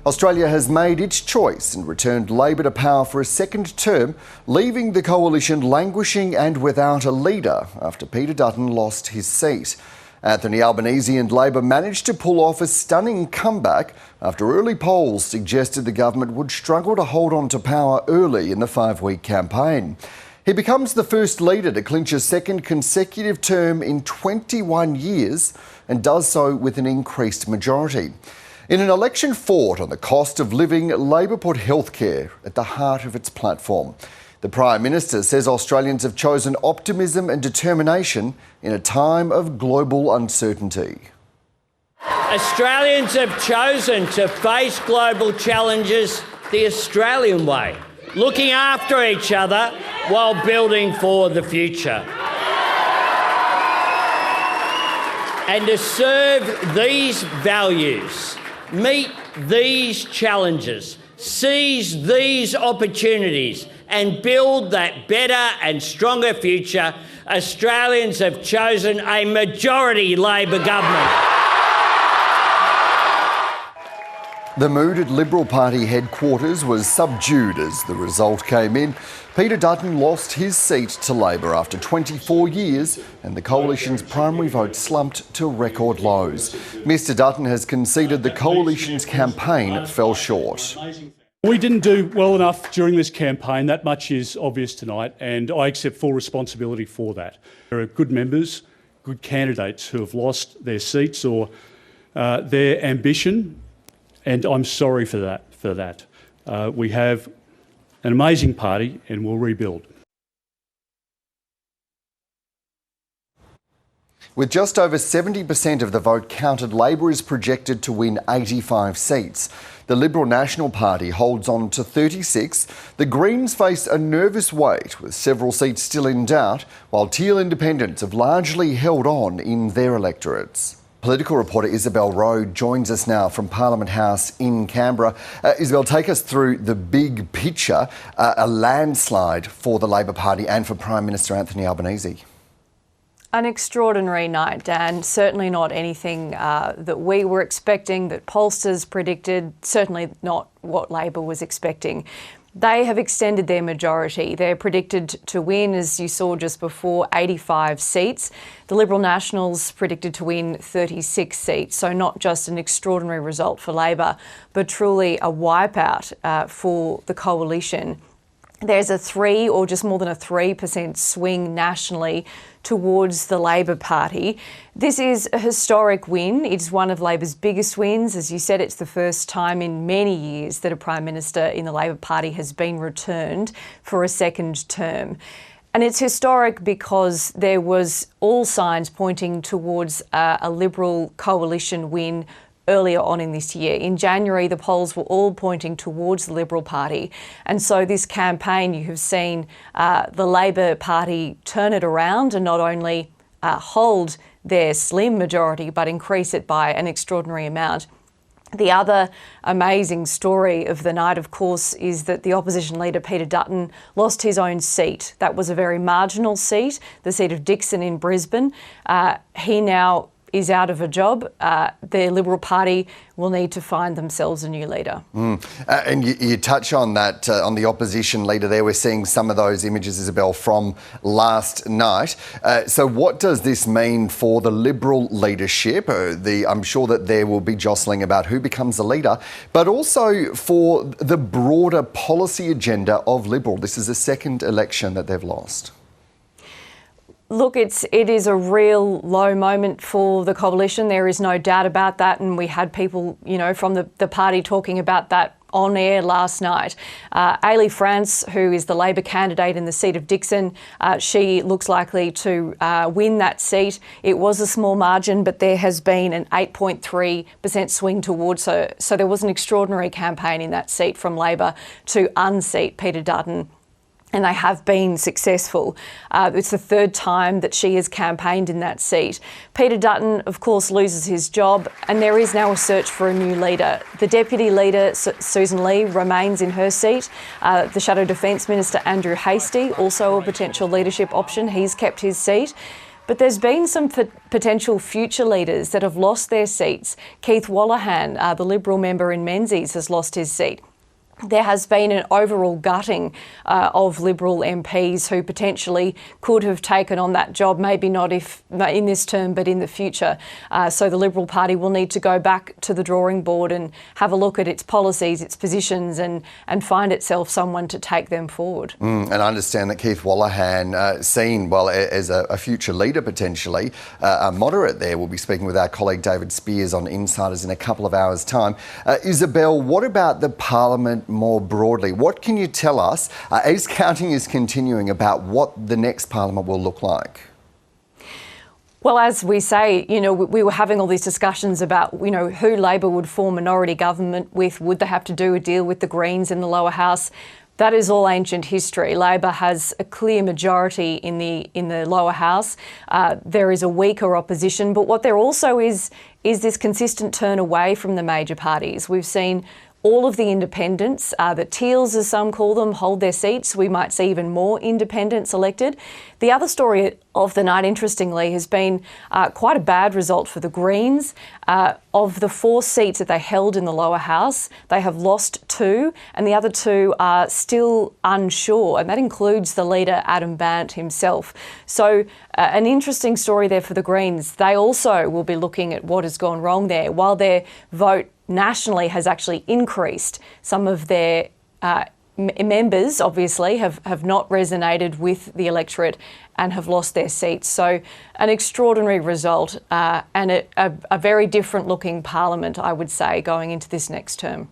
Australia has made its choice and returned Labor to power for a second term, leaving the coalition languishing and without a leader after Peter Dutton lost his seat. Anthony Albanese and Labor managed to pull off a stunning comeback after early polls suggested the government would struggle to hold on to power early in the 5-week campaign. He becomes the first leader to clinch a second consecutive term in 21 years and does so with an increased majority. In an election fought on the cost of living, Labor put healthcare at the heart of its platform. The Prime Minister says Australians have chosen optimism and determination in a time of global uncertainty. Australians have chosen to face global challenges the Australian way, looking after each other while building for the future. And to serve these values, meet these challenges, seize these opportunities and build that better and stronger future, Australians have chosen a majority Labor government. The mood at Liberal Party headquarters was subdued as the result came in. Peter Dutton lost his seat to Labor after 24 years and the coalition's primary vote slumped to record lows. Mr Dutton has conceded the coalition's campaign fell short. We didn't do well enough during this campaign. That much is obvious tonight, and I accept full responsibility for that. There are good members, good candidates who have lost their seats or their ambition, and I'm sorry for that. We have an amazing party and we'll rebuild. With just over 70% of the vote counted, Labor is projected to win 85 seats. The Liberal National Party holds on to 36. The Greens face a nervous wait, with several seats still in doubt, while Teal Independents have largely held on in their electorates. Political reporter Isabel Rowe joins us now from Parliament House in Canberra. Isabel, take us through the big picture, a landslide for the Labor Party and for Prime Minister Anthony Albanese. An extraordinary night, Dan. Certainly not anything that we were expecting, that pollsters predicted, certainly not what Labor was expecting. They have extended their majority. They're predicted to win, as you saw just before, 85 seats. The Liberal Nationals predicted to win 36 seats. So not just an extraordinary result for Labor, but truly a wipeout for the coalition. There's a 3 or just more than a 3% swing nationally towards the Labor Party. This is a historic win. It's one of Labor's biggest wins. As you said, it's the first time in many years that a Prime Minister in the Labor Party has been returned for a second term. And it's historic because there was all signs pointing towards a Liberal coalition win earlier on in this year. In January, the polls were all pointing towards the Liberal Party. And so this campaign, you have seen the Labor Party turn it around and not only hold their slim majority, but increase it by an extraordinary amount. The other amazing story of the night, of course, is that the opposition leader, Peter Dutton, lost his own seat. That was a very marginal seat, the seat of Dickson in Brisbane. He now is out of a job. The Liberal Party will need to find themselves a new leader. And you touch on that, on the opposition leader there. We're seeing some of those images, Isabel, from last night. So what does this mean for the Liberal leadership? I'm sure that there will be jostling about who becomes the leader, but also for the broader policy agenda of Liberal. This is the second election that they've lost. Look, it is a real low moment for the coalition. There is no doubt about that. And we had people, from the party talking about that on air last night. Ailey France, who is the Labor candidate in the seat of Dickson, she looks likely to win that seat. It was a small margin, but there has been an 8.3% swing towards her. So there was an extraordinary campaign in that seat from Labor to unseat Peter Dutton. And they have been successful. It's the third time that she has campaigned in that seat. Peter Dutton, of course, loses his job, and there is now a search for a new leader. The Deputy Leader, Susan Lee, remains in her seat. The Shadow Defence Minister, Andrew Hastie, also a potential leadership option. He's kept his seat. But there's been some potential future leaders that have lost their seats. Keith Wallahan, the Liberal member in Menzies, has lost his seat. There has been an overall gutting of Liberal MPs who potentially could have taken on that job, maybe not in this term, but in the future. So the Liberal Party will need to go back to the drawing board and have a look at its policies, its positions, and find itself someone to take them forward. And I understand that Keith Wallahan, seen well as a future leader potentially, a moderate there. We'll be speaking with our colleague David Spears on Insiders in a couple of hours' time. Isabel, what about the Parliament more broadly? What can you tell us as counting is continuing about what the next Parliament will look like? Well, as we say, we were having all these discussions about, who Labor would form minority government with. Would they have to do a deal with the Greens in the lower house? That is all ancient history. Labor has a clear majority in the lower house. There is a weaker opposition, but what there also is this consistent turn away from the major parties. We've seen all of the independents, the Teals as some call them, hold their seats. We might see even more independents elected. The other story of the night, interestingly, has been quite a bad result for the Greens. Of the 4 seats that they held in the lower house, they have lost 2, and the other 2 are still unsure, and that includes the leader, Adam Bandt himself. So an interesting story there for the Greens. They also will be looking at what has gone wrong there. While their vote nationally has actually increased, some of their members obviously have not resonated with the electorate and have lost their seats. So an extraordinary result and a very different looking Parliament, I would say, going into this next term.